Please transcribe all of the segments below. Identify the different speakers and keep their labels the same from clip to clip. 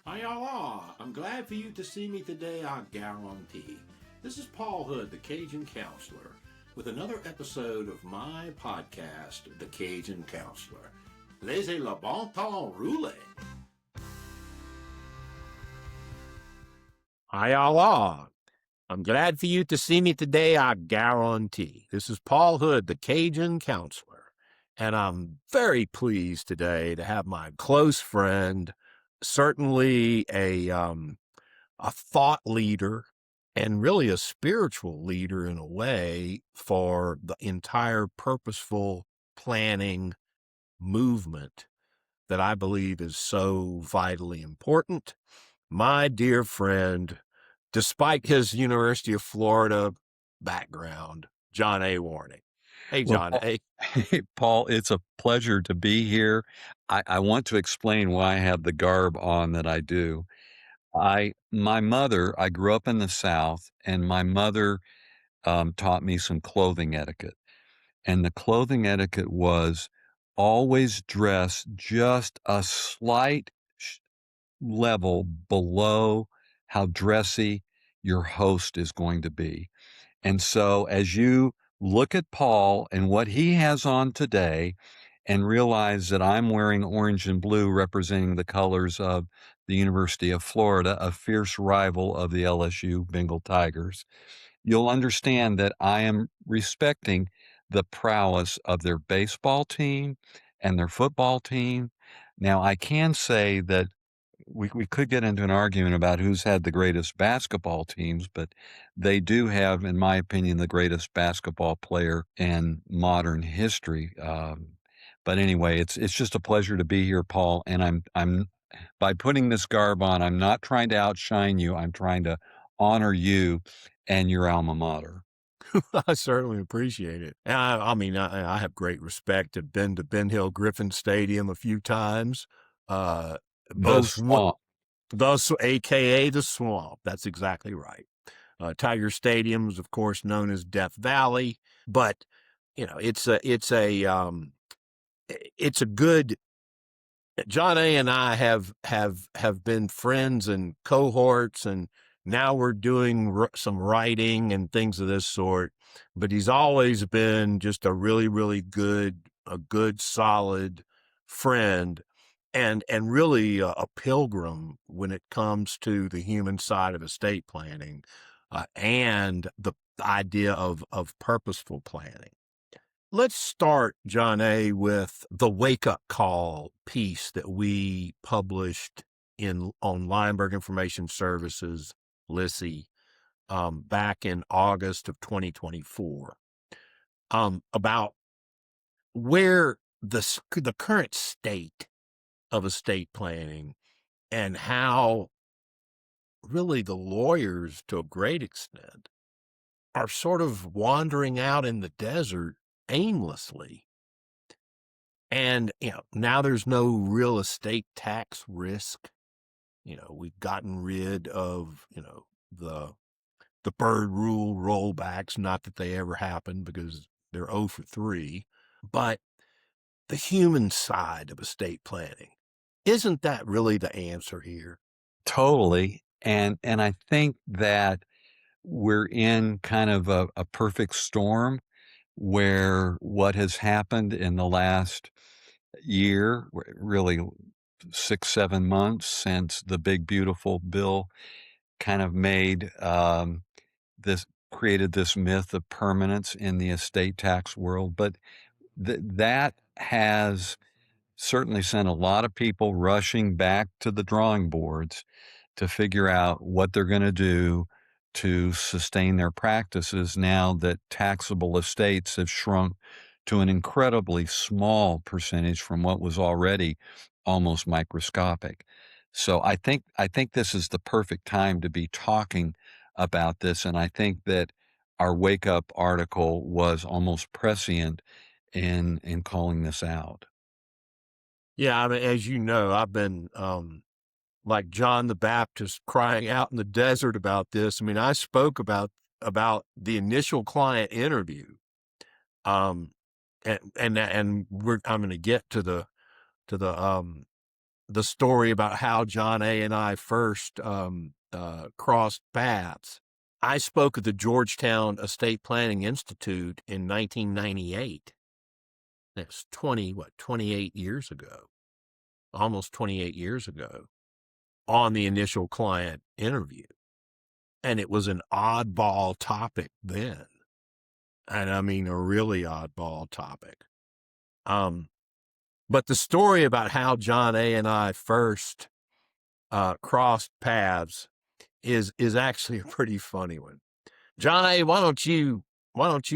Speaker 1: Hi, y'all are. I'm glad for you to see me today, I guarantee. This is Paul Hood, the Cajun Counselor, with another episode of my podcast, The Cajun Counselor. Laissez le bon temps rouler. Hi, y'all are. I'm glad for you to see me today, I guarantee. This is Paul Hood, the Cajun Counselor, and I'm very pleased today to have my close friend, certainly a thought leader and really a spiritual leader in a way for the entire purposeful planning movement that I believe is so vitally important. My dear friend, despite his University of Florida background, John A. Warnick. Hey,
Speaker 2: Well,
Speaker 1: John
Speaker 2: Paul,
Speaker 1: A.
Speaker 2: hey, Paul, it's a pleasure to be here. I want to explain why I have the garb on that I do. My mother, I grew up in the South, and my mother taught me some clothing etiquette. And the clothing etiquette was always dress just a slight level below how dressy your host is going to be. And so as you look at Paul and what he has on today and realize that I'm wearing orange and blue representing the colors of the University of Florida, a fierce rival of the LSU Bengal Tigers, you'll understand that I am respecting the prowess of their baseball team and their football team. Now, I can say that we could get into an argument about who's had the greatest basketball teams, but they do have, in my opinion, the greatest basketball player in modern history. But anyway, it's just a pleasure to be here, Paul. And I'm by putting this garb on, I'm not trying to outshine you. I'm trying to honor you and your alma mater.
Speaker 1: I certainly appreciate it. And I have great respect. I've been to Ben Hill Griffin Stadium a few times. Uh,
Speaker 2: The
Speaker 1: both
Speaker 2: swamp.
Speaker 1: Thus, AKA the swamp. That's exactly right. Tiger Stadium is, of course, known as Death Valley, but it's a good. John A. and I have been friends and cohorts, and now we're doing some writing and things of this sort. But he's always been just a really good solid friend, and really a pilgrim when it comes to the human side of estate planning, and the idea of purposeful planning. Let's start, John A., with the wake up call piece that we published on Lineberg Information Services, LISI, back in August of 2024, about where the current state of estate planning and how really the lawyers, to a great extent, are sort of wandering out in the desert aimlessly. And, now there's no real estate tax risk. We've gotten rid of, the bird rule rollbacks, not that they ever happened because they're 0 for 3. But the human side of estate planning, isn't that really the answer here?
Speaker 2: Totally. And I think that we're in kind of a perfect storm where what has happened in the last year, really 6, 7 months since the big beautiful bill kind of made this created this myth of permanence in the estate tax world. But that has certainly sent a lot of people rushing back to the drawing boards to figure out what they're going to do to sustain their practices now that taxable estates have shrunk to an incredibly small percentage from what was already almost microscopic. So I think this is the perfect time to be talking about this, and I think that our wake up article was almost prescient in calling this out.
Speaker 1: Yeah, I mean, as you know, I've been like John the Baptist crying out in the desert about this. I mean, I spoke about the initial client interview, um, and I'm going to get to the the story about how John A. and I first crossed paths. I spoke at the Georgetown Estate Planning Institute in 1998. That's 28 years ago, almost 28 years ago, on the initial client interview. And it was an oddball topic then. And I mean, a really oddball topic. But the story about how John A. and I first crossed paths is actually a pretty funny one. John A., why don't you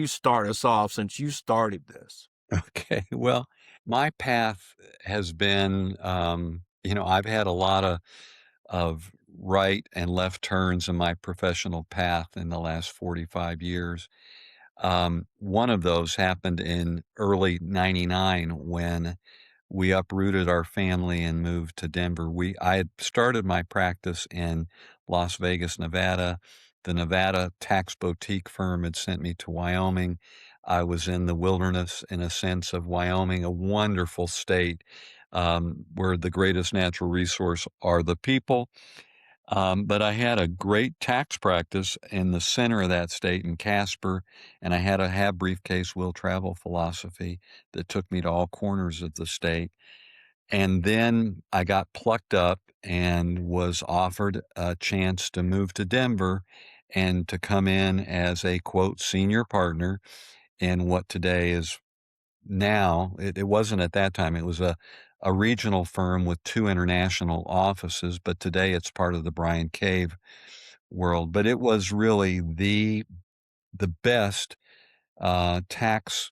Speaker 1: start us off since you started this?
Speaker 2: Okay. Well, my path has been, I've had a lot of right and left turns in my professional path in the last 45 years. One of those happened in early 99 when we uprooted our family and moved to Denver. I had started my practice in Las Vegas, Nevada. The Nevada tax boutique firm had sent me to Wyoming. I was in the wilderness, in a sense, of Wyoming, a wonderful state, where the greatest natural resource are the people. But I had a great tax practice in the center of that state in Casper, and I had a have briefcase will travel philosophy that took me to all corners of the state. And then I got plucked up and was offered a chance to move to Denver and to come in as a quote senior partner in what today is now, it wasn't at that time, it was a regional firm with 2 international offices, but today it's part of the Bryan Cave world. But it was really the best tax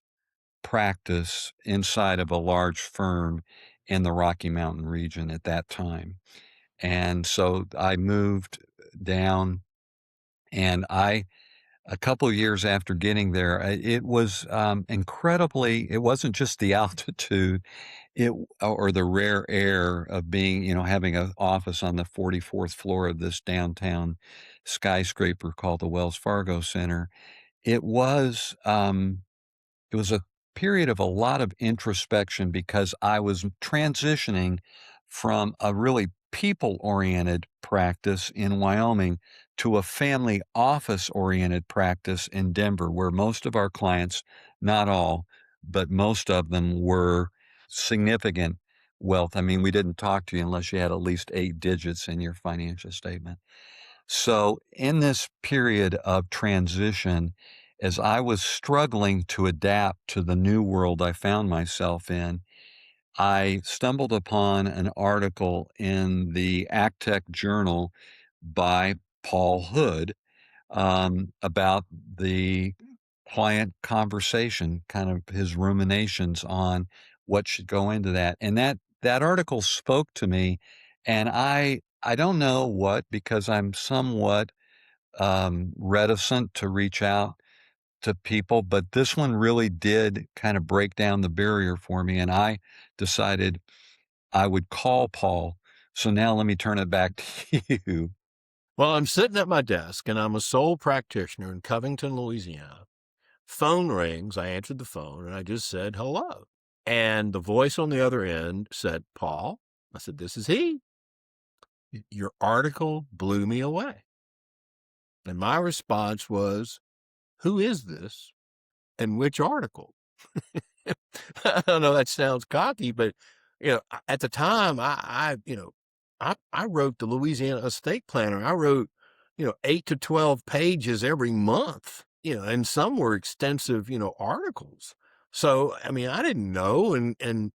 Speaker 2: practice inside of a large firm in the Rocky Mountain region at that time. And so I moved down, and a couple of years after getting there, it was incredibly, it wasn't just the altitude, or the rare air of being, having an office on the 44th floor of this downtown skyscraper called the Wells Fargo Center. It was, it was a period of a lot of introspection because I was transitioning from a really people-oriented practice in Wyoming to a family office-oriented practice in Denver, where most of our clients, not all, but most of them were significant wealth. I mean, we didn't talk to you unless you had at least 8 digits in your financial statement. So in this period of transition, as I was struggling to adapt to the new world I found myself in, I stumbled upon an article in the AgTech Journal by Paul Hood, about the client conversation, kind of his ruminations on what should go into that. And that article spoke to me, and I don't know what, because I'm somewhat reticent to reach out to people, but this one really did kind of break down the barrier for me, and I decided I would call Paul. So now let me turn it back to you.
Speaker 1: Well, I'm sitting at my desk and I'm a sole practitioner in Covington, Louisiana. Phone rings. I answered the phone and I just said hello. And the voice on the other end said, Paul. I said, this is he. Your article blew me away. And my response was, who is this and which article? I don't know, that sounds cocky, but at the time I wrote the Louisiana Estate Planner. I wrote, 8 to 12 pages every month, and some were extensive, articles. So, I mean, I didn't know, and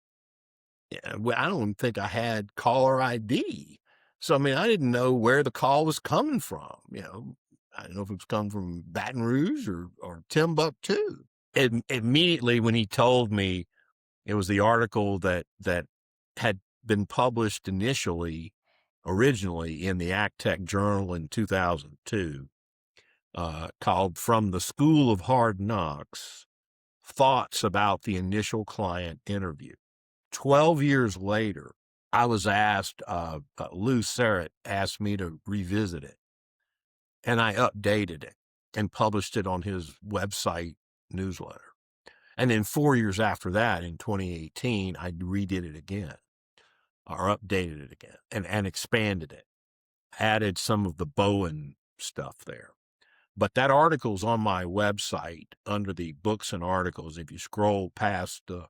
Speaker 1: I don't think I had caller ID. So, I mean, I didn't know where the call was coming from. I don't know if it was coming from Baton Rouge or Timbuktu. Immediately when he told me it was the article that had been published originally in the AgTech Journal in 2002, called "From the School of Hard Knocks: Thoughts About the Initial Client Interview." 12 years later, I was asked, Lou Serrett asked me to revisit it, and I updated it and published it on his website newsletter. And then 4 years after that, in 2018, I redid it again. or updated it again and expanded it, added some of the Bowen stuff there. But that article's on my website under the books and articles. If you scroll past the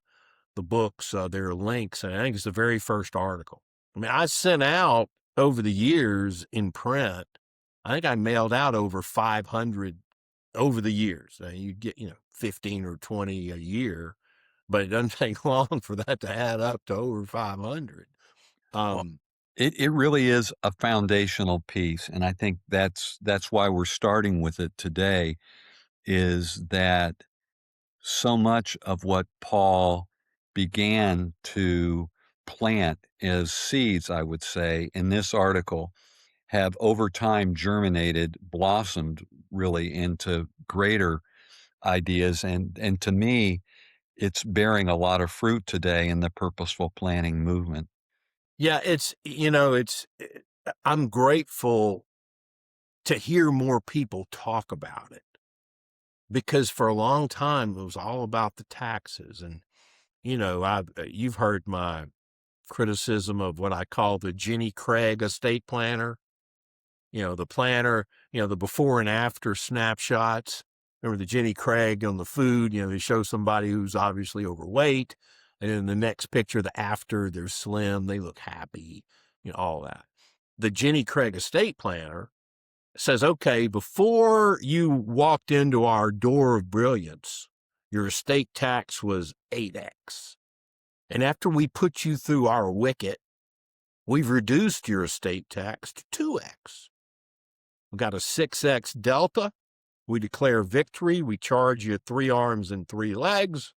Speaker 1: books, there are links, and I think it's the very first article. I mean, I sent out over the years in print, I think I mailed out over 500 over the years. You get, 15 or 20 a year, but it doesn't take long for that to add up to over 500.
Speaker 2: Well,
Speaker 1: Um,
Speaker 2: it really is a foundational piece, and I think that's why we're starting with it today, is that so much of what Paul began to plant as seeds, I would say, in this article have over time germinated, blossomed really into greater ideas. And to me, it's bearing a lot of fruit today in the purposeful planning movement.
Speaker 1: yeah, I'm grateful to hear more people talk about it, because for a long time it was all about the taxes. And you've heard my criticism of what I call the Jenny Craig estate planner. The planner, the before and after snapshots. Remember the Jenny Craig on the food? They show somebody who's obviously overweight, and in the next picture, the after, they're slim, they look happy, all that. The Jenny Craig estate planner says, okay, before you walked into our door of brilliance, your estate tax was 8x. And after we put you through our wicket, we've reduced your estate tax to 2x. We've got a 6x delta. We declare victory. We charge you 3 arms and 3 legs.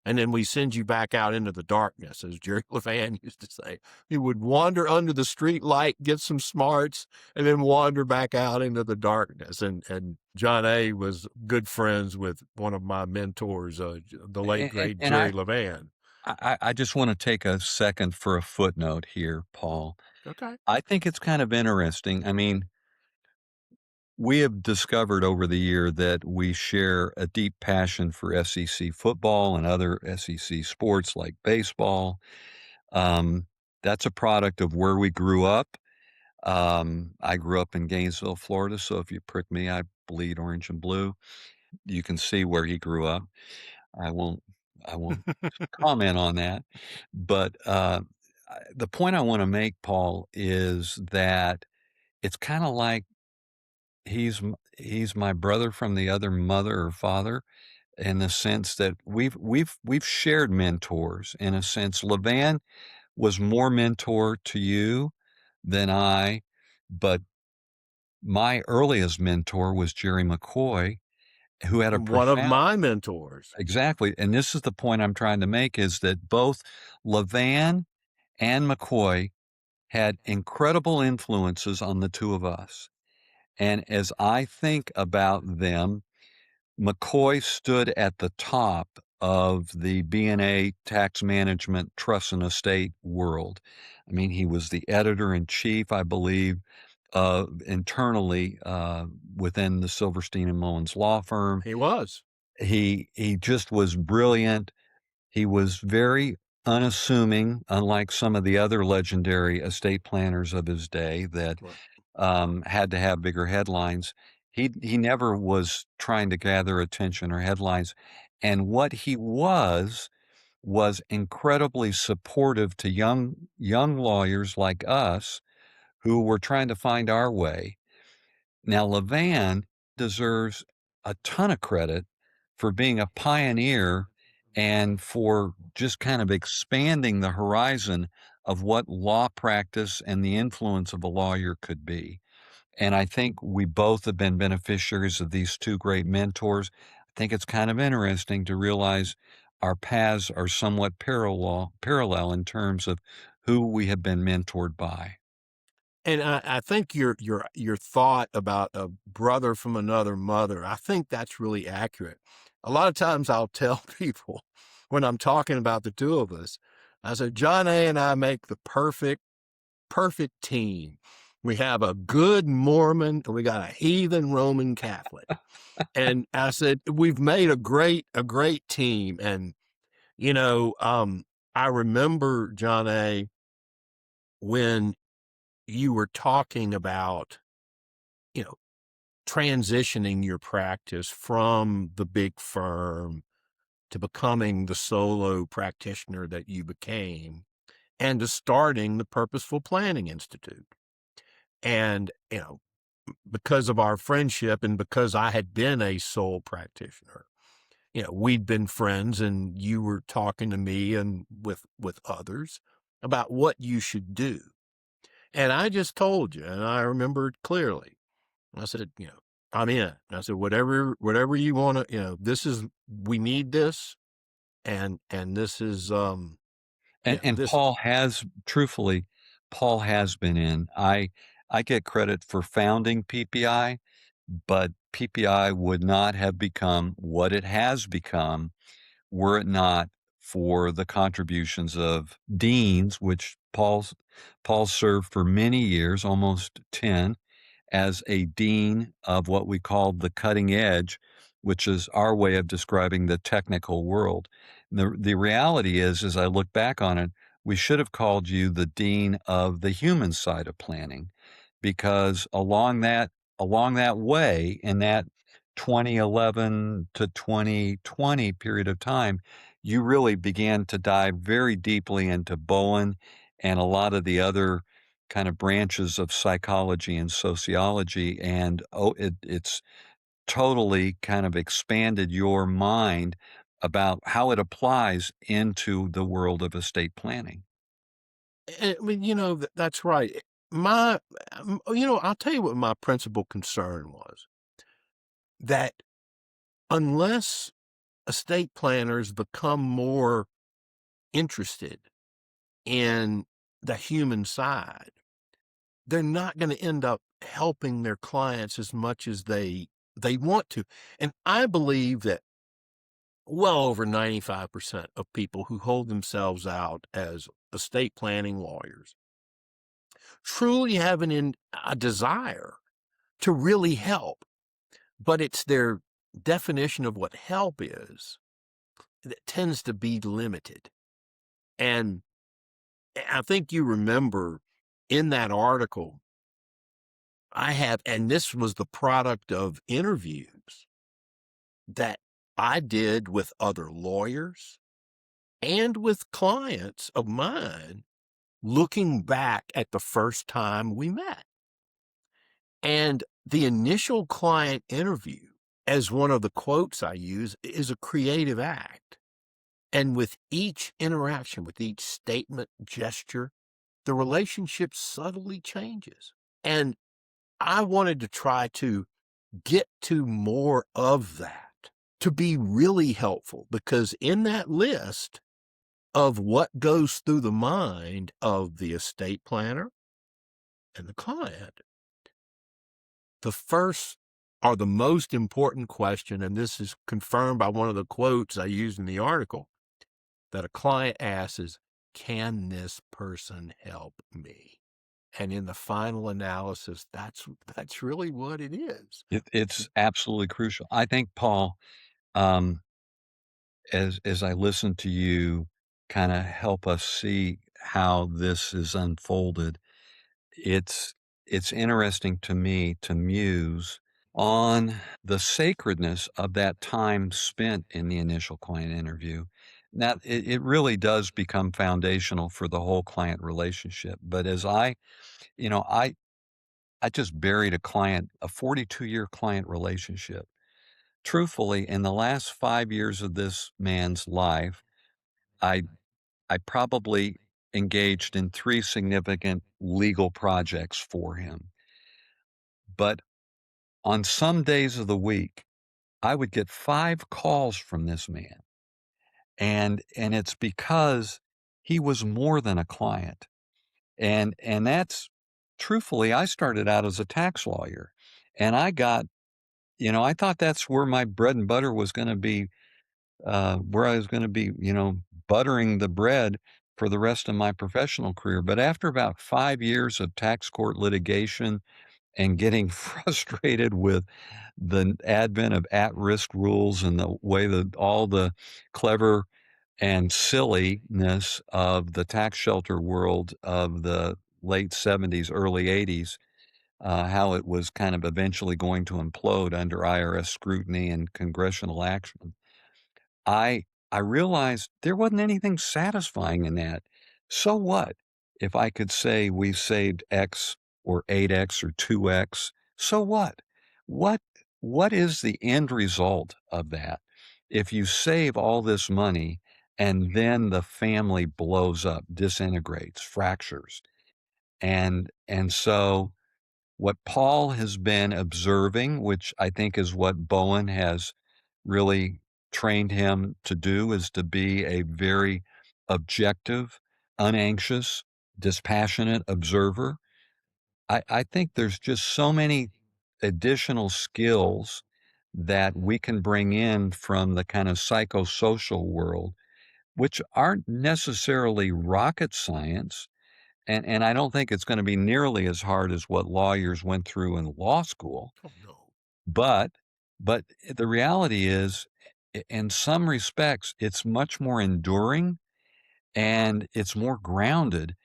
Speaker 1: And then we send you back out into the darkness, as Jerry Levan used to say. He would wander under the street light, get some smarts, and then wander back out into the darkness. And John A. was good friends with one of my mentors, the late, great
Speaker 2: And
Speaker 1: Jerry Levan.
Speaker 2: I just want to take a second for a footnote here, Paul.
Speaker 1: Okay.
Speaker 2: I think it's kind of interesting. I mean, we have discovered over the year that we share a deep passion for SEC football and other SEC sports like baseball. Um, that's a product of where we grew up. I grew up in Gainesville, Florida, so if you prick me, I bleed orange and blue. You can see where he grew up. I won't I won't comment on that. But, the point I wanna make, Paul, is that it's kinda like he's my brother from the other mother or father, in the sense that we've shared mentors in a sense. Levan was more mentor to you than I, but my earliest mentor was Jerry McCoy, who had a
Speaker 1: One of
Speaker 2: profound.
Speaker 1: my mentors.
Speaker 2: Exactly, and this is the point I'm trying to make, is that both Levan and McCoy had incredible influences on the 2 of us, and as I think about them, McCoy stood at the top of the B&A tax management trust and estate world. I mean, he was the editor-in-chief, I believe, internally, within the Silverstein and Mullins law firm.
Speaker 1: He was.
Speaker 2: He just was brilliant. He was very unassuming, unlike some of the other legendary estate planners of his day that,
Speaker 1: Right.
Speaker 2: had to have bigger headlines. He never was trying to gather attention or headlines, and what he was incredibly supportive to young lawyers like us who were trying to find our way. Now, Levan deserves a ton of credit for being a pioneer and for just kind of expanding the horizon of what law practice and the influence of a lawyer could be. And I think we both have been beneficiaries of these 2 great mentors. I think it's kind of interesting to realize our paths are somewhat parallel in terms of who we have been mentored by.
Speaker 1: And I think your thought about a brother from another mother, I think that's really accurate. A lot of times I'll tell people when I'm talking about the 2 of us, I said, John A. and I make the perfect team. We have a good Mormon and we got a heathen Roman Catholic. And I said, we've made a great team. And, I remember John A. when you were talking about, you know, transitioning your practice from the big firm to becoming the solo practitioner that you became and to starting the Purposeful Planning Institute. And, because of our friendship and because I had been a sole practitioner, we'd been friends and you were talking to me and with others about what you should do. And I just told you, and I remember it clearly. I said, I'm in. And I said, whatever you want to, we need this. And this is,
Speaker 2: And
Speaker 1: this,
Speaker 2: Paul has truthfully, Paul has been in. I get credit for founding PPI, but PPI would not have become what it has become were it not for the contributions of deans, which Paul served for many years, almost 10, as a dean of what we call the cutting edge, which is our way of describing the technical world. The reality is, as I look back on it, we should have called you the dean of the human side of planning, because along that way, in that 2011 to 2020 period of time, you really began to dive very deeply into Bowen and a lot of the other kind of branches of psychology and sociology, and it's totally kind of expanded your mind about how it applies into the world of estate planning.
Speaker 1: I mean, that's right. I'll tell you what my principal concern was, that unless estate planners become more interested in the human side, they're not going to end up helping their clients as much as they want to. And I believe that well over 95% of people who hold themselves out as estate planning lawyers truly have a desire to really help, but it's their definition of what help is that tends to be limited. And I think you remember in that article, and this was the product of interviews that I did with other lawyers and with clients of mine looking back at the first time we met. And the initial client interview, as one of the quotes I use, is a creative act. And with each interaction, with each statement, gesture, the relationship subtly changes. And I wanted to try to get to more of that, to be really helpful, because in that list of what goes through the mind of the estate planner and the client, the first or the most important question, and this is confirmed by one of the quotes I used in the article, that a client asks is, can this person help me? And in the final analysis, that's really what it is.
Speaker 2: It's absolutely crucial. I think, Paul, um, as I listen to you kind of help us see how this is unfolded, it's it's interesting to me to muse on the sacredness of that time spent in the initial client interview. Now, it really does become foundational for the whole client relationship. But as you know, I just buried a 42-year client relationship. Truthfully, in the last 5 years of this man's life, I I probably engaged in 3 significant legal projects for him. But on some days of the week, I would get 5 calls from this man, and it's because he was more than a client. And that's truthfully, I started out as a tax lawyer, and I thought that's where my bread and butter was gonna be, where I was gonna be, buttering the bread for the rest of my professional career. But after about 5 years of tax court litigation and getting frustrated with the advent of at-risk rules and the way that all the clever and silliness of the tax shelter world of the late 70s, early 80s, how it was kind of eventually going to implode under IRS scrutiny and congressional action. I I realized there wasn't anything satisfying in that. So what if I could say we saved X or 8X or 2X? So what? What what is the end result of that? If you save all this money and then the family blows up, disintegrates, fractures. And so what Paul has been observing, which I think is what Bowen has really trained him to do, is to be a very objective, unanxious, dispassionate observer. I think there's just so many additional skills that we can bring in from the kind of psychosocial world, which aren't necessarily rocket science, and I don't think it's gonna be nearly as hard as what lawyers went through in law school,
Speaker 1: Oh, no.
Speaker 2: but but the reality is, in some respects, it's much more enduring and it's more grounded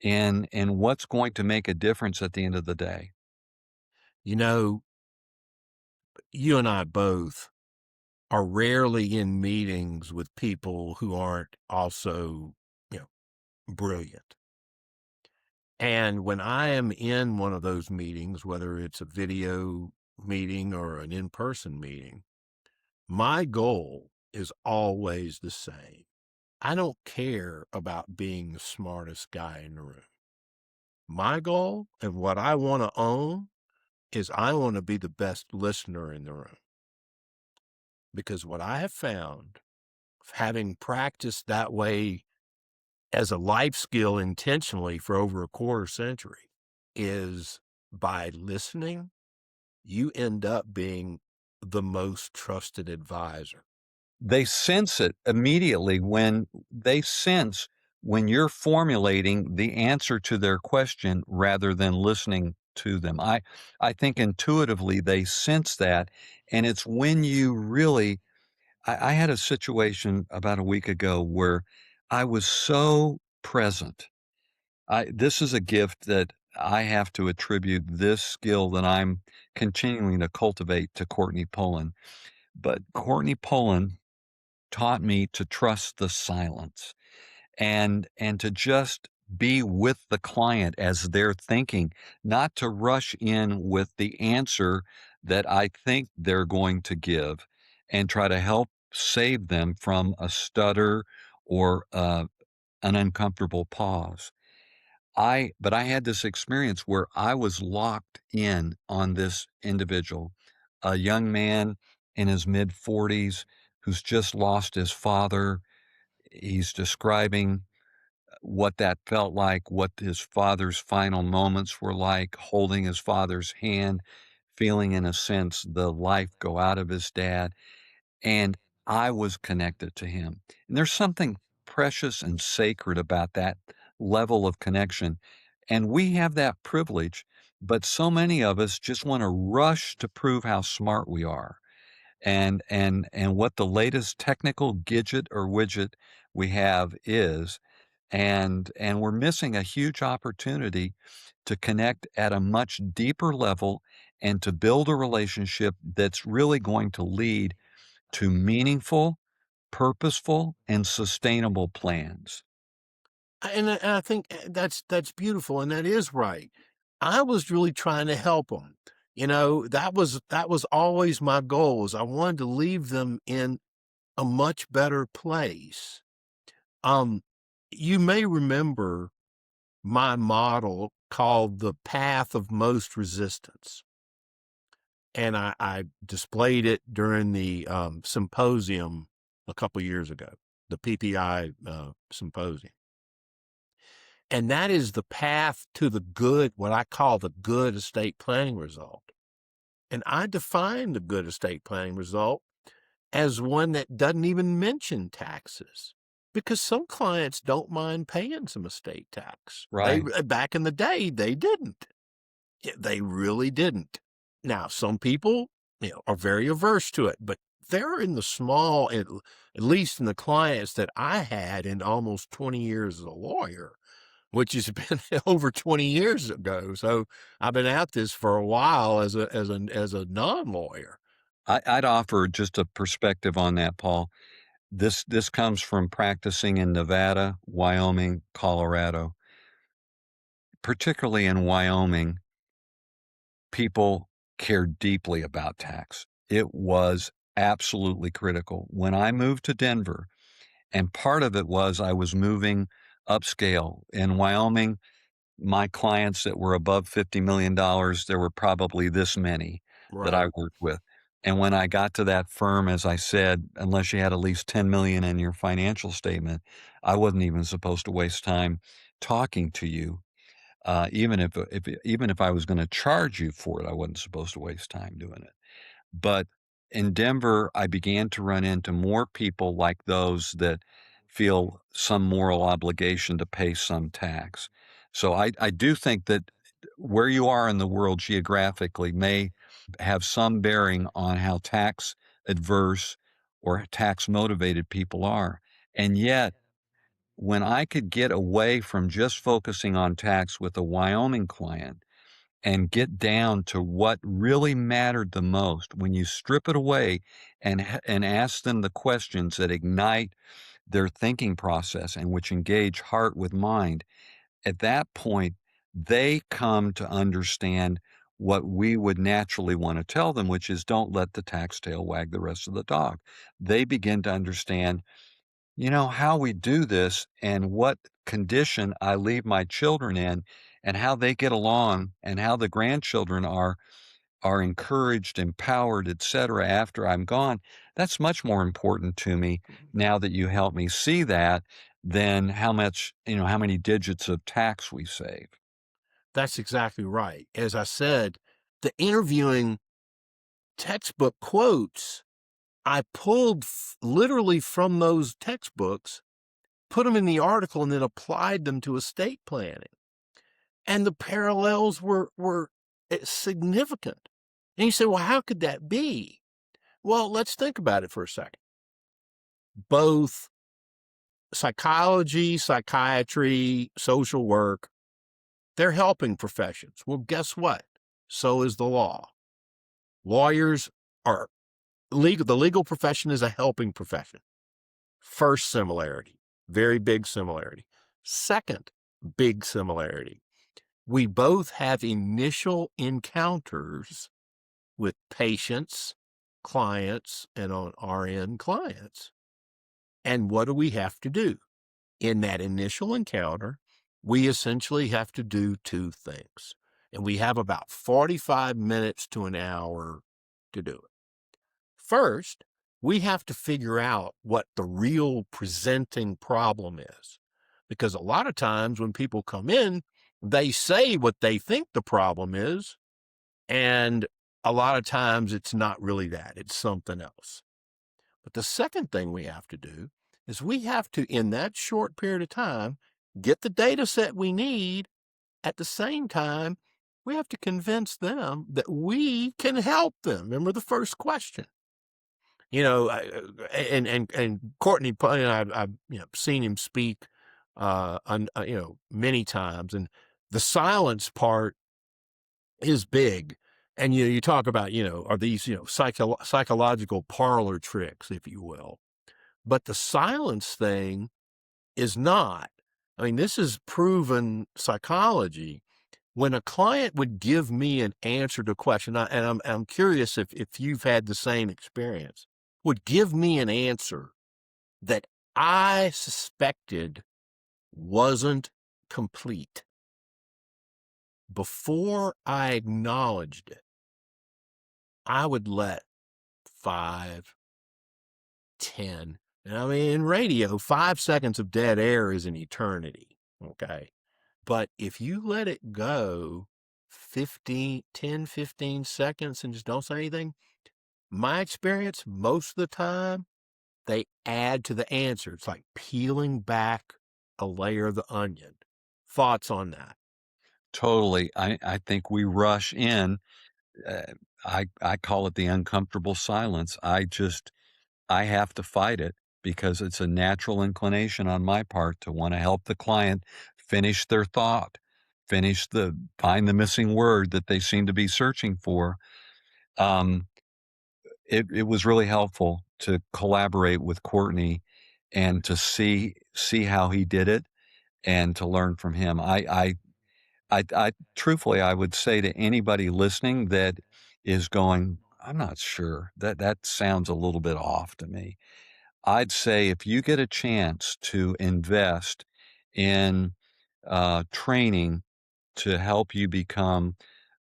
Speaker 2: in what's going to make a difference at the end of the day.
Speaker 1: You know, you and I both are rarely in meetings with people who aren't also, you know, brilliant. And when I am in one of those meetings, whether it's a video meeting or an in-person meeting, my goal is always the same. I don't care about being the smartest guy in the room. My goal and what I want to own is I want to be the best listener in the room. Because what I have found, having practiced that way as a life skill intentionally for over a quarter century, is by listening, you end up being the most trusted advisor.
Speaker 2: They sense it immediately when you're formulating the answer to their question rather than listening to them. I think intuitively they sense that, and it's when you really I had a situation about a week ago where I was so present. This is a gift that I have to attribute this skill that I'm continuing to cultivate to Courtney Pullen. But Courtney Pullen taught me to trust the silence and to just be with the client as they're thinking, not to rush in with the answer that I think they're going to give and try to help save them from a stutter or an uncomfortable pause. But I had this experience where I was locked in on this individual, a young man in his mid 40s who's just lost his father. He's describing what that felt like, what his father's final moments were like, holding his father's hand, feeling, in a sense, the life go out of his dad. And I was connected to him. And there's something precious and sacred about that level of connection. And we have that privilege, but so many of us just want to rush to prove how smart we are and what the latest technical gadget or widget we have is, and we're missing a huge opportunity to connect at a much deeper level and to build a relationship that's really going to lead to meaningful, purposeful, and sustainable plans.
Speaker 1: And I think that's beautiful, and that is right. I was really trying to help them. You know, that was always my goal. Is I wanted to leave them in a much better place. Um, you may remember my model called the path of most resistance, and I displayed it during the symposium a couple years ago, the PPI symposium. And that is the path to the good, what I call the good estate planning result. And I define the good estate planning result as one that doesn't even mention taxes, because some clients don't mind paying some estate tax. They
Speaker 2: Right.
Speaker 1: back in the day, they didn't. Yeah, they really didn't. Now, some people, are very averse to it, but they're in the small, at least in the clients that I had in almost 20 years as a lawyer. which has been over 20 years ago. So I've been at this for a while as a non-lawyer.
Speaker 2: I'd offer just a perspective on that, Paul. This comes from practicing in Nevada, Wyoming, Colorado. Particularly in Wyoming, people care deeply about tax. It was absolutely critical. When I moved to Denver, and part of it was I was moving upscale. In Wyoming, my clients that were above $50 million, there were probably this many that I
Speaker 1: Right.
Speaker 2: worked with. And when I got to that firm, as I said, unless you had at least 10 million in your financial statement, I wasn't even supposed to waste time talking to you. Even if I was going to charge you for it, I wasn't supposed to waste time doing it. But in Denver, I began to run into more people like those that feel some moral obligation to pay some tax. So I do think that where you are in the world geographically may have some bearing on how tax adverse or tax motivated people are. And yet, when I could get away from just focusing on tax with a Wyoming client and get down to what really mattered the most, when you strip it away and ask them the questions that ignite their thinking process and which engage heart with mind, at that point, they come to understand what we would naturally want to tell them, which is don't let the tax tail wag the rest of the dog. They begin to understand, how we do this and what condition I leave my children in and how they get along and how the grandchildren are encouraged, empowered, etc. after I'm gone. That's much more important to me now that you help me see that than how many digits of tax we save.
Speaker 1: That's exactly right. As I said, the interviewing textbook quotes I pulled literally from those textbooks, put them in the article, and then applied them to estate planning. And the parallels were significant. And you say, well, how could that be? Well, let's think about it for a second. Both psychology, psychiatry, social work, they're helping professions. Well, guess what? So is the law. Lawyers are legal. The legal profession is a helping profession. First similarity, very big similarity. Second big similarity, we both have initial encounters with patients, clients, and on our end clients. And what do we have to do? In that initial encounter, we essentially have to do two things. And we have about 45 minutes to an hour to do it. First, we have to figure out what the real presenting problem is. Because a lot of times when people come in, they say what they think the problem is. And a lot of times it's not really that, it's something else. But the second thing we have to do is we have to, in that short period of time, get the data set we need. At the same time, we have to convince them that we can help them. Remember the first question. And Courtney, I've seen him speak, many times, and the silence part is big. And you talk about are these psychological parlor tricks, if you will, but the silence thing is not. I mean, this is proven psychology. When a client would give me an answer to a question, and I'm curious if you've had the same experience, would give me an answer that I suspected wasn't complete. Before I acknowledged it, I would let 5, 10, and I mean, in radio, 5 seconds of dead air is an eternity, okay? But if you let it go 15 seconds and just don't say anything, my experience, most of the time, they add to the answer. It's like peeling back a layer of the onion. Thoughts on that?
Speaker 2: Totally. I think we rush in. Uh, I call it the uncomfortable silence. I have to fight it because it's a natural inclination on my part to want to help the client finish their thought, find the missing word that they seem to be searching for. Um, it was really helpful to collaborate with Courtney and to see how he did it and to learn from him. I truthfully, I would say to anybody listening that is going, I'm not sure that sounds a little bit off to me. I'd say if you get a chance to invest in training to help you become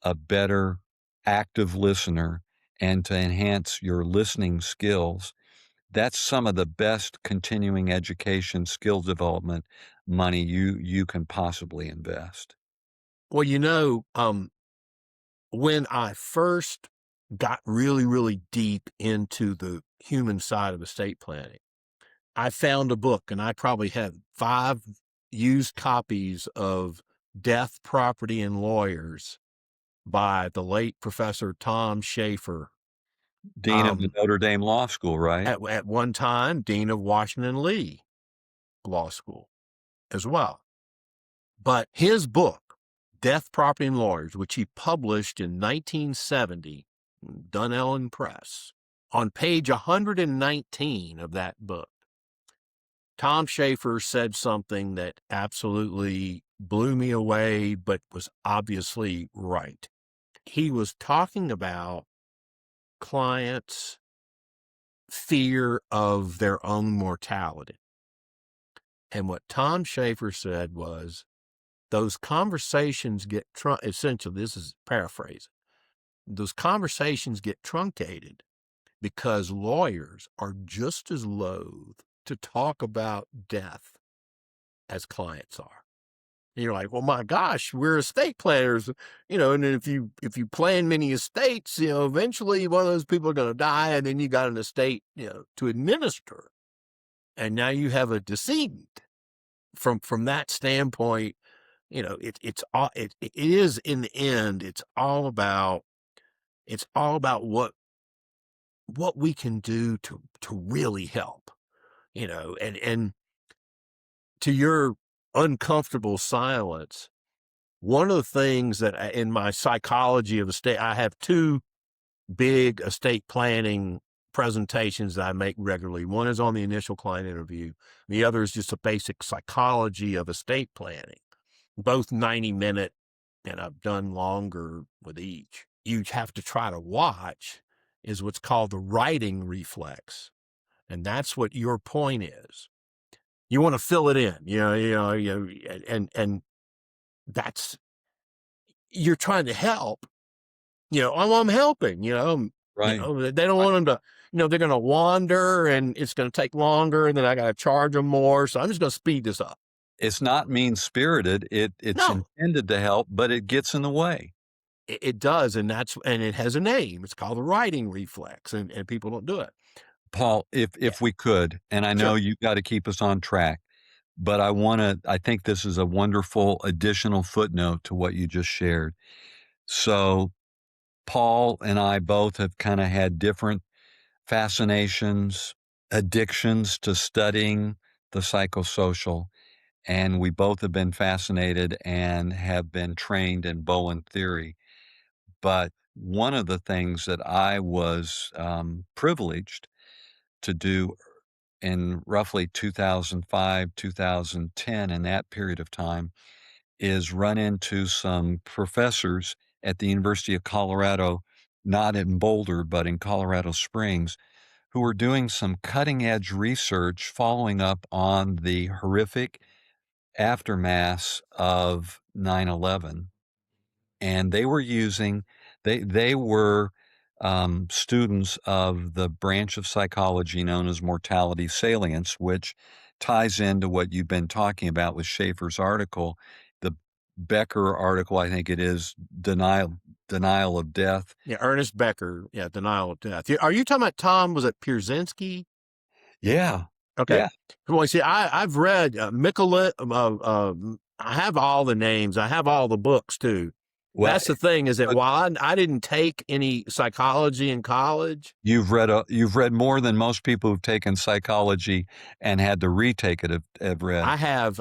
Speaker 2: a better active listener and to enhance your listening skills, that's some of the best continuing education skill development money you can possibly invest.
Speaker 1: Well, when I first got really, really deep into the human side of estate planning, I found a book, and I probably had 5 used copies of Death, Property, and Lawyers by the late Professor Tom Schaefer.
Speaker 2: Dean of the Notre Dame Law School, right?
Speaker 1: At one time, Dean of Washington Lee Law School as well. But his book, Death, Property, and Lawyers, which he published in 1970, Dunellen Press, on page 119 of that book, Tom Schaefer said something that absolutely blew me away, but was obviously right. He was talking about clients' fear of their own mortality. And what Tom Schaefer said was, those conversations get essentially, this is paraphrasing, those conversations get truncated because lawyers are just as loath to talk about death as clients are. And you're like, well, my gosh, we're estate planners, and if you plan many estates, eventually one of those people are going to die, and then you got an estate, to administer. And now you have a decedent. From that standpoint, it is, in the end, it's all about what we can do to really help, and to your uncomfortable silence. One of the things that in my psychology of estate, I have 2 big estate planning presentations that I make regularly. One is on the initial client interview. The other is just a basic psychology of estate planning, both 90-minute, and I've done longer with each. You have to try to watch is what's called the writing reflex. And that's what your point is. You want to fill it in, and that's, you're trying to help. I'm helping,
Speaker 2: Right.
Speaker 1: they don't want them to, they're going to wander and it's going to take longer and then I got to charge them more. So I'm just going to speed this up.
Speaker 2: It's not mean-spirited. It's
Speaker 1: No,
Speaker 2: intended to help, but it gets in the way.
Speaker 1: it does. And it has a name. It's called the writing reflex, and people don't do it.
Speaker 2: Paul, if we could, and I know
Speaker 1: Sure.
Speaker 2: you've got to keep us on track, but I think this is a wonderful additional footnote to what you just shared. So Paul and I both have kind of had different fascinations, addictions to studying the psychosocial, and we both have been fascinated and have been trained in Bowen theory. But one of the things that I was privileged to do in roughly 2005, 2010, in that period of time, is run into some professors at the University of Colorado, not in Boulder, but in Colorado Springs, who were doing some cutting edge research following up on the horrific aftermath of 9/11. And they were they were students of the branch of psychology known as mortality salience, which ties into what you've been talking about with Schaefer's article, the Becker article, I think it is, denial of death.
Speaker 1: Yeah. Ernest Becker. Yeah. Denial of death. Are you talking about Tom? Was it Pierzynski?
Speaker 2: Yeah.
Speaker 1: Okay.
Speaker 2: Yeah.
Speaker 1: Well, see, I've read Mikola. I have all the names. I have all the books too.
Speaker 2: Well,
Speaker 1: That's the thing, is that
Speaker 2: but
Speaker 1: while I didn't take any psychology in college,
Speaker 2: you've read more than most people who've taken psychology and had to retake it have read.
Speaker 1: I have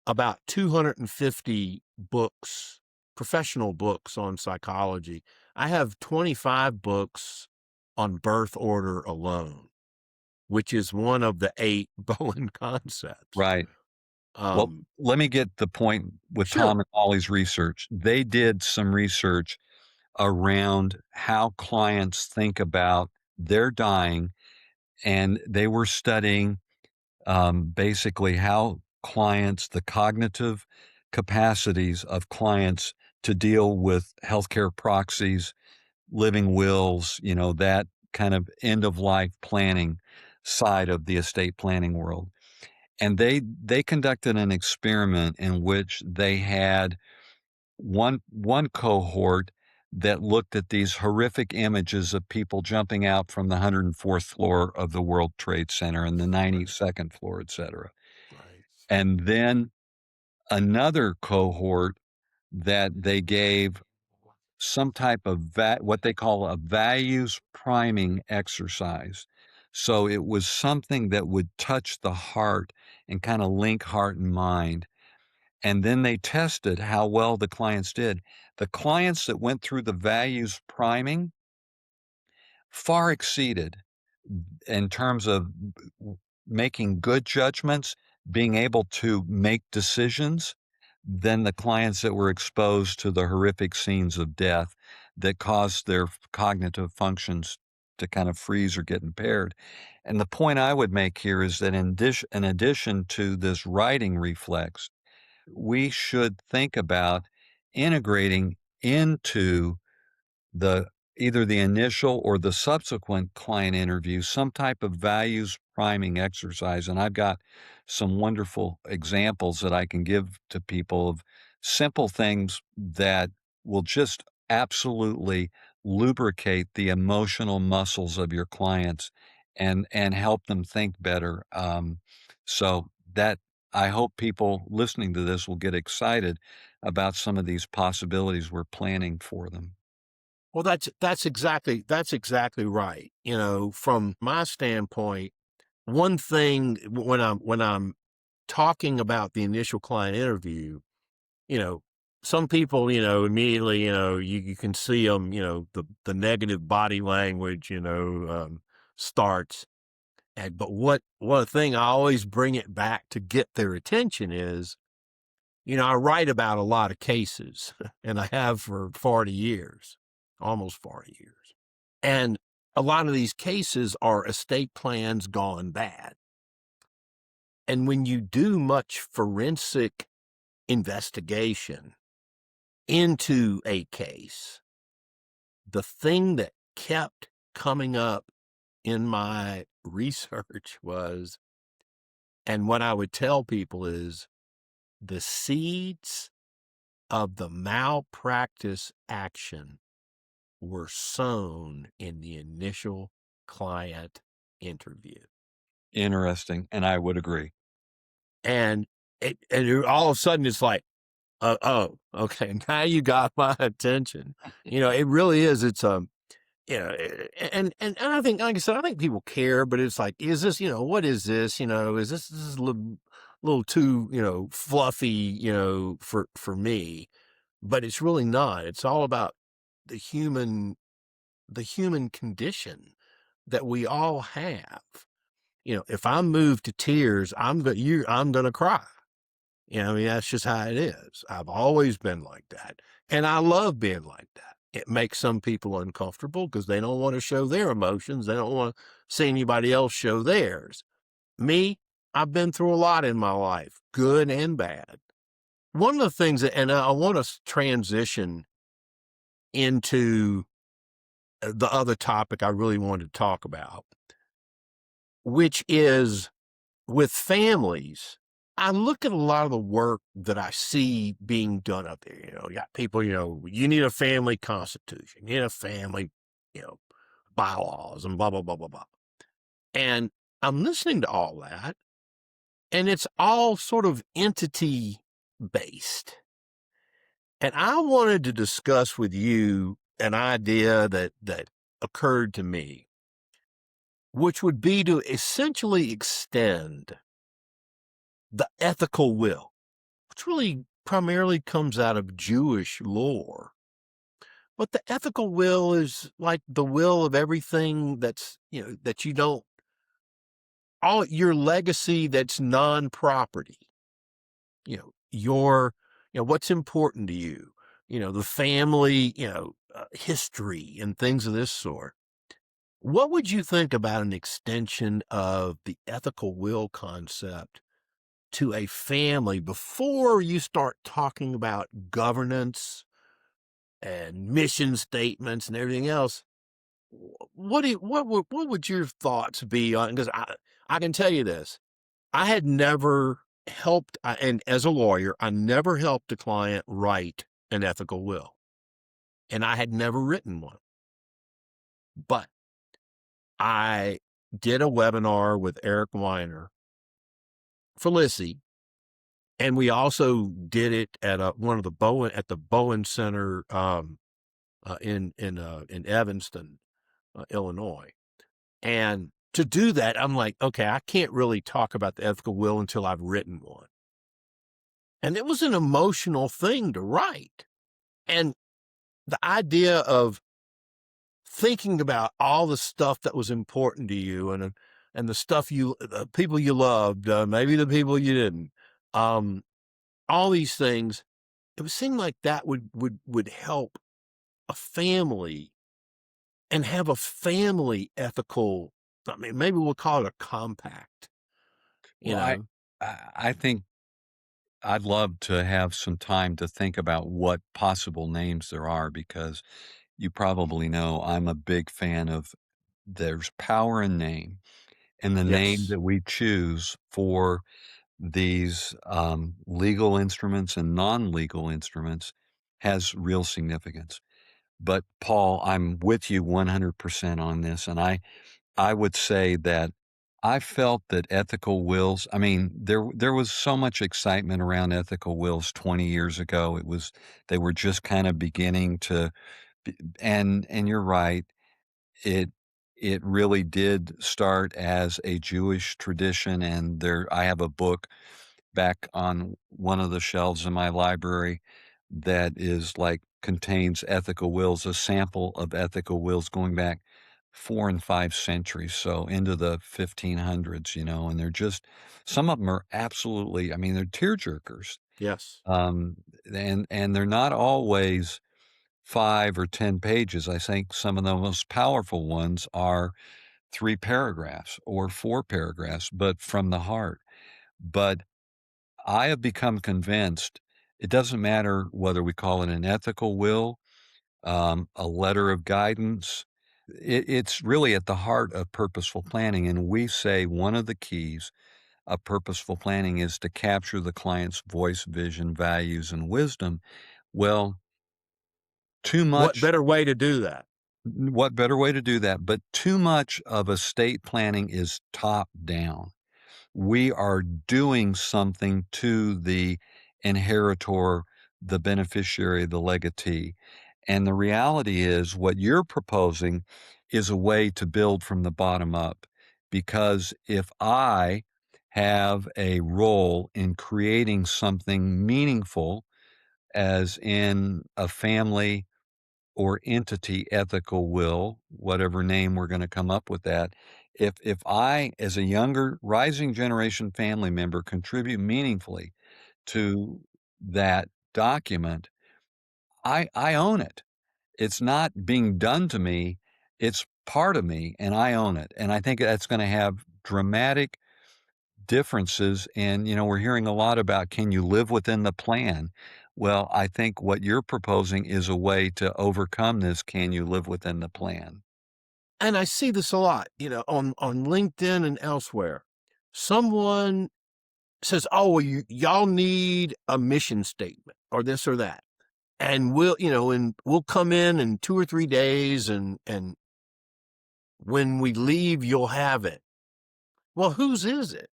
Speaker 1: about 250 books, professional books on psychology. I have 25 books on birth order alone, which is one of the 8 Bowen concepts.
Speaker 2: Right. Well,
Speaker 1: Um,
Speaker 2: let me get the point with
Speaker 1: sure.
Speaker 2: Tom and Ollie's research. They did some research around how clients think about their dying, and they were studying basically how clients, the cognitive capacities of clients to deal with healthcare proxies, living wills, that kind of end of life planning side of the estate planning world. And they conducted an experiment in which they had one cohort that looked at these horrific images of people jumping out from the 104th floor of the World Trade Center and the
Speaker 1: Right.
Speaker 2: 92nd floor, et cetera.
Speaker 1: Right.
Speaker 2: And then another cohort that they gave some type of what they call a values priming exercise. So it was something that would touch the heart and kind of link heart and mind. And then they tested how well the clients did. The clients that went through the values priming far exceeded in terms of making good judgments, being able to make decisions than the clients that were exposed to the horrific scenes of death that caused their cognitive functions to kind of freeze or get impaired. And the point I would make here is that in addition to this writing reflex, we should think about integrating into the either the initial or the subsequent client interview some type of values priming exercise. And I've got some wonderful examples that I can give to people of simple things that will just absolutely lubricate the emotional muscles of your clients and help them think better. So that I hope people listening to this will get excited about some of these possibilities we're planning for them.
Speaker 1: Well, that's exactly right. From my standpoint, one thing when I'm talking about the initial client interview, you know, some people, immediately, you can see them, the negative body language, starts. But one thing I always bring it back to get their attention is, I write about a lot of cases and I have for 40 years, almost 40 years. And a lot of these cases are estate plans gone bad. And when you do much forensic investigation into a case, the thing that kept coming up in my research was, and what I would tell people is, the seeds of the malpractice action were sown in the initial client interview.
Speaker 2: Interesting, and I would agree.
Speaker 1: And all of a sudden it's like, oh, okay, now you got my attention. It really is. It's and I think, like I said, I think people care, but it's like, is this, what is this? Is this a little too, fluffy, for me? But it's really not. It's all about the human condition that we all have. If I'm moved to tears, I'm gonna cry. I mean, that's just how it is. I've always been like that. And I love being like that. It makes some people uncomfortable because they don't want to show their emotions. They don't want to see anybody else show theirs. Me, I've been through a lot in my life, good and bad. One of the things and I want to transition into the other topic I really wanted to talk about, which is with families. I look at a lot of the work that I see being done up there. You got people, you need a family constitution, you need a family, you know, bylaws and blah, blah, blah, blah, blah. And I'm listening to all that, and it's all sort of entity based. And I wanted to discuss with you an idea that occurred to me, which would be to essentially extend the ethical will. which really primarily comes out of Jewish lore. But the ethical will is like the will of everything that's, that you don't, all your legacy that's non-property, what's important to you, the family, history and things of this sort. What would you think about an extension of the ethical will concept to a family before you start talking about governance and mission statements and everything else? What would your thoughts be on? Because I can tell you this: I had never helped, and as a lawyer, I never helped a client write an ethical will, and I had never written one. But I did a webinar with Eric Weiner for Lissy, and we also did it at one of the Bowen Center in Evanston, Illinois. And to do that, I'm like, okay, I can't really talk about the ethical will until I've written one. And it was an emotional thing to write. And the idea of thinking about all the stuff that was important to you and the people you loved, maybe the people you didn't, all these things, it would seem like that would help a family and have a family ethical. I mean, maybe we'll call it a compact, you
Speaker 2: Well, I
Speaker 1: know.
Speaker 2: I think I'd love to have some time to think about what possible names there are because you probably know I'm a big fan of there's power in name, and the name
Speaker 1: Yes.
Speaker 2: that we choose for these, legal instruments and non-legal instruments has real significance. But Paul, I'm with you 100% on this, and I would say that I felt that ethical wills I mean, there was so much excitement around ethical wills 20 years ago. They were just kinda beginning to b and you're right. It it really did start as a Jewish tradition, and I have a book back on one of the shelves in my library that is like contains ethical wills, a sample of ethical wills going back 4 and 5 centuries, so into the 1500s, and they're just some of them are absolutely I mean, they're tearjerkers.
Speaker 1: Yes.
Speaker 2: Um, and they're not always 5 or 10 pages. I think some of the most powerful ones are 3 paragraphs or 4 paragraphs, but from the heart. But I have become convinced it doesn't matter whether we call it an ethical will, a letter of guidance. It's really at the heart of purposeful planning. And we say one of the keys of purposeful planning is to capture the client's voice, vision, values, and wisdom. Well, too
Speaker 1: What
Speaker 2: much,
Speaker 1: better way to do that?
Speaker 2: what better way to do that? But too much of estate planning is top down. We are doing something to the inheritor, the beneficiary, the legatee. And the reality is, what you're proposing is a way to build from the bottom up. Because if I have a role in creating something meaningful, as in a family or entity ethical will, whatever name we're gonna come up with that. If I, as a younger rising generation family member, contribute meaningfully to that document, I own it. It's not being done to me, it's part of me, and I own it, and I think that's gonna have dramatic differences, and, we're hearing a lot about, "Can you live within the plan?" Well, I think what you're proposing is a way to overcome this, "Can you live within the plan?"
Speaker 1: And I see this a lot, on LinkedIn and elsewhere. Someone says, "Oh, well, y'all need a mission statement or this or that." And we'll come in 2 or 3 days and when we leave, you'll have it. Well, whose is it?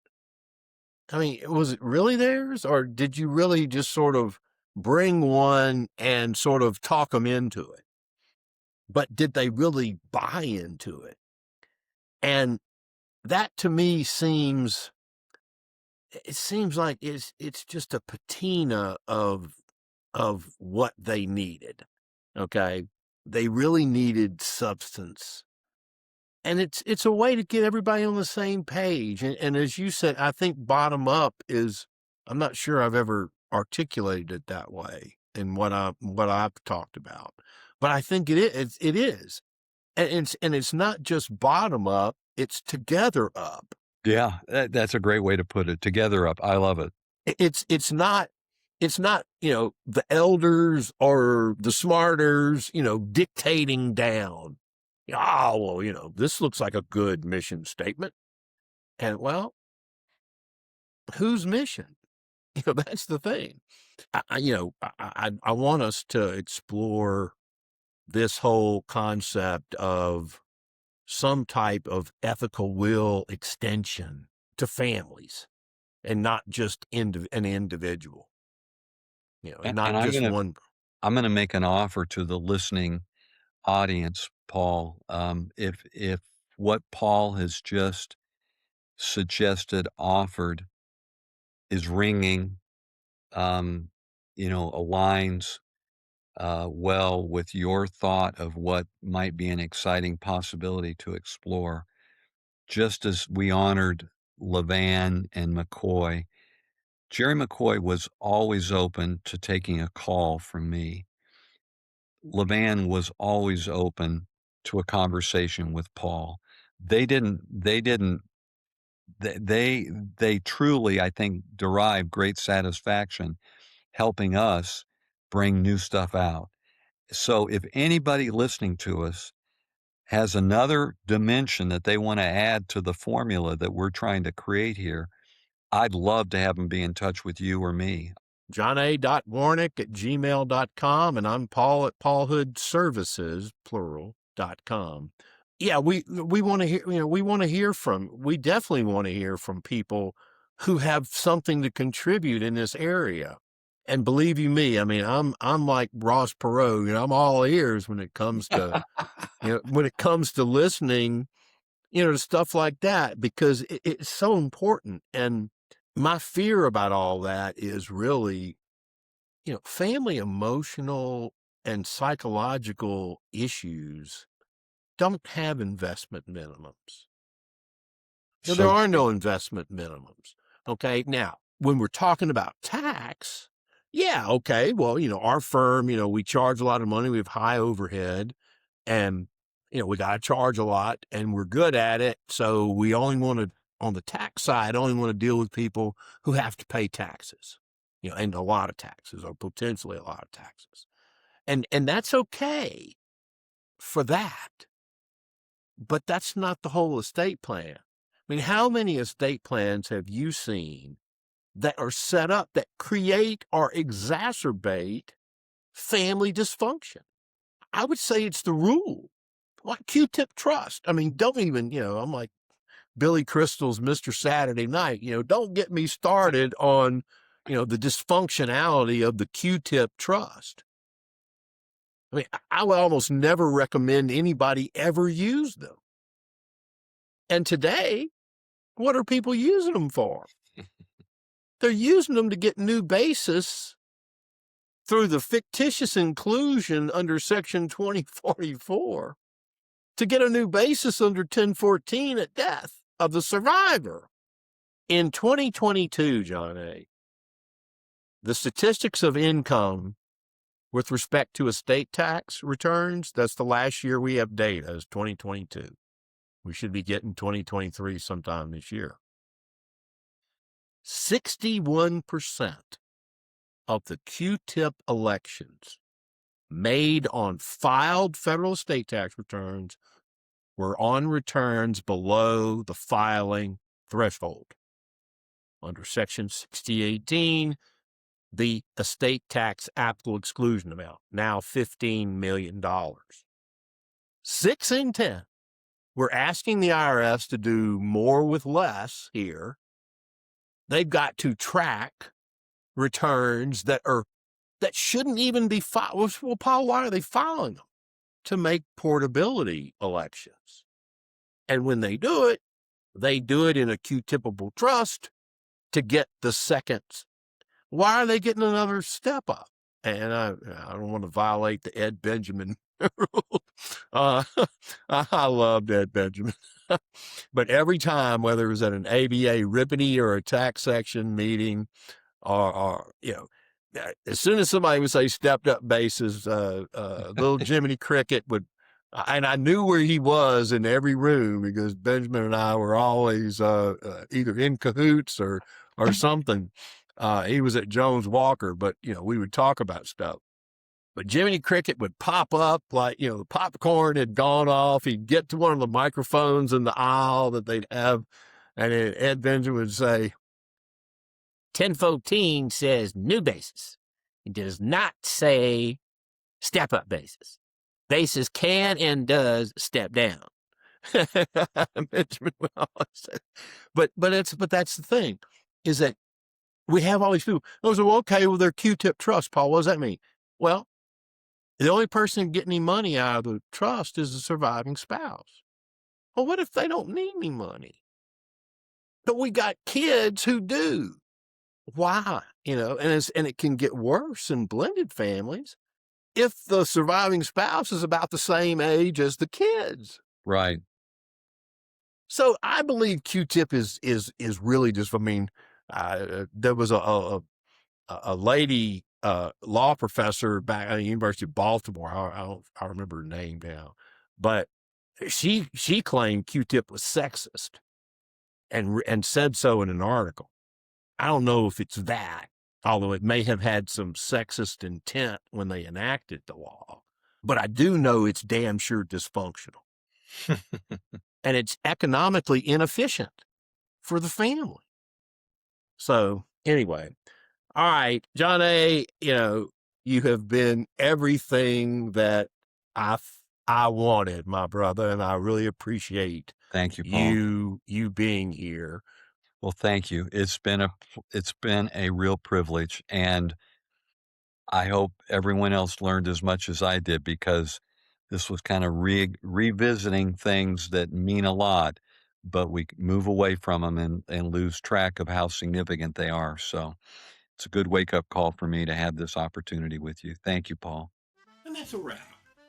Speaker 1: I mean, was it really theirs, or did you really just sort of bring one and sort of talk them into it? But did they really buy into it? And that to me seems it seems like it's just a patina of what they needed. Okay. They really needed substance. And it's a way to get everybody on the same page. And as you said, I think bottom up is, I'm not sure I've ever articulated it that way in what I've talked about, but I think it is. And it's not just bottom up, it's together up.
Speaker 2: Yeah, that's a great way to put it. Together up. I love it.
Speaker 1: It's not, the elders or the smarters, dictating down. Oh, well, this looks like a good mission statement. And well, whose mission? That's the thing. I want us to explore this whole concept of some type of ethical will extension to families and not just an individual, and
Speaker 2: And
Speaker 1: not just one.
Speaker 2: I'm gonna make an offer to the listening audience, Paul. If what Paul has just suggested, offered, is ringing, um, aligns well with your thought of what might be an exciting possibility to explore. Just as we honored Levan and McCoy, Jerry McCoy was always open to taking a call from me. Levan was always open to a conversation with Paul. They truly, I think, derive great satisfaction helping us bring new stuff out. So if anybody listening to us has another dimension that they want to add to the formula that we're trying to create here, I'd love to have them be in touch with you or me.
Speaker 1: johna.warnick@gmail.com, and I'm Paul at paulhoodservices, plural.com. Yeah, we want to hear, we definitely want to hear from people who have something to contribute in this area. And believe you me, I mean, I'm like Ross Perot, I'm all ears when it comes to, listening, to stuff like that, because it's so important. And my fear about all that is really, family emotional and psychological issues don't have investment minimums. There
Speaker 2: So
Speaker 1: are no investment minimums. Okay. Now, when we're talking about tax, yeah, okay. Well, our firm, we charge a lot of money. We have high overhead, and, we got to charge a lot, and we're good at it. So we only want to, on the tax side, only want to deal with people who have to pay taxes, and a lot of taxes, or potentially a lot of taxes. And that's okay for that. But that's not the whole estate plan. I mean, how many estate plans have you seen that are set up that create or exacerbate family dysfunction? I would say it's the rule. Like Q-tip trust. I mean, don't even, I'm like Billy Crystal's Mr. Saturday Night, don't get me started on, the dysfunctionality of the Q-tip trust. I mean, I would almost never recommend anybody ever use them. And today, what are people using them for? They're using them to get new basis through the fictitious inclusion under Section 2044 to get a new basis under 1014 at death of the survivor. In 2022, John A., the statistics of income with respect to estate tax returns, that's the last year we have data, is 2022. We should be getting 2023 sometime this year. 61% of the Q-tip elections made on filed federal estate tax returns were on returns below the filing threshold. Under Section 6018, the estate tax applicable exclusion amount, now $15 million. 6 in 10. We're asking the IRS to do more with less here. They've got to track returns that shouldn't even be filed. Well, Paul, why are they filing them? To make portability elections. And when they do it in a Q-tippable trust to get the second. Why are they getting another step up? And I don't want to violate the Ed Benjamin rule. I loved Ed Benjamin. But every time, whether it was at an ABA Rippity or a tax section meeting, or as soon as somebody would say stepped up basis, little Jiminy Cricket would, and I knew where he was in every room because Benjamin and I were always either in cahoots or something. He was at Jones Walker, but we would talk about stuff. But Jiminy Cricket would pop up like, the popcorn had gone off. He'd get to one of the microphones in the aisle that they'd have, and Ed Benjamin would say, 1014 says new basis. It does not say step up basis. Basis can and does step down. Benjamin would always say, but that's the thing, is that we have all these people. Oh, so okay, well, they're Q-tip trust, Paul. What does that mean? Well, the only person getting any money out of the trust is the surviving spouse. Well, what if they don't need any money? But we got kids who do. Why? And it can get worse in blended families if the surviving spouse is about the same age as the kids.
Speaker 2: Right.
Speaker 1: So I believe Q-tip is really just, there was a lady law professor back at the University of Baltimore. I don't remember her name now, but she claimed Q-tip was sexist and said so in an article. I don't know if it's that, although it may have had some sexist intent when they enacted the law, but I do know it's damn sure dysfunctional. And it's economically inefficient for the family. So anyway, all right, John A., you have been everything that I wanted, my brother, and I really appreciate
Speaker 2: Thank you, Paul.
Speaker 1: you being here.
Speaker 2: Well, thank you. It's been a real privilege, and I hope everyone else learned as much as I did, because this was kind of revisiting things that mean a lot, but we move away from them and lose track of how significant they are. So it's a good wake-up call for me to have this opportunity with you. Thank you, Paul.
Speaker 1: And that's a wrap.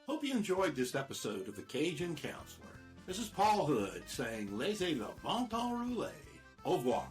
Speaker 1: Hope you enjoyed this episode of the Cajun Counselor. This is Paul Hood saying, laissez le bon temps rouler. Au revoir.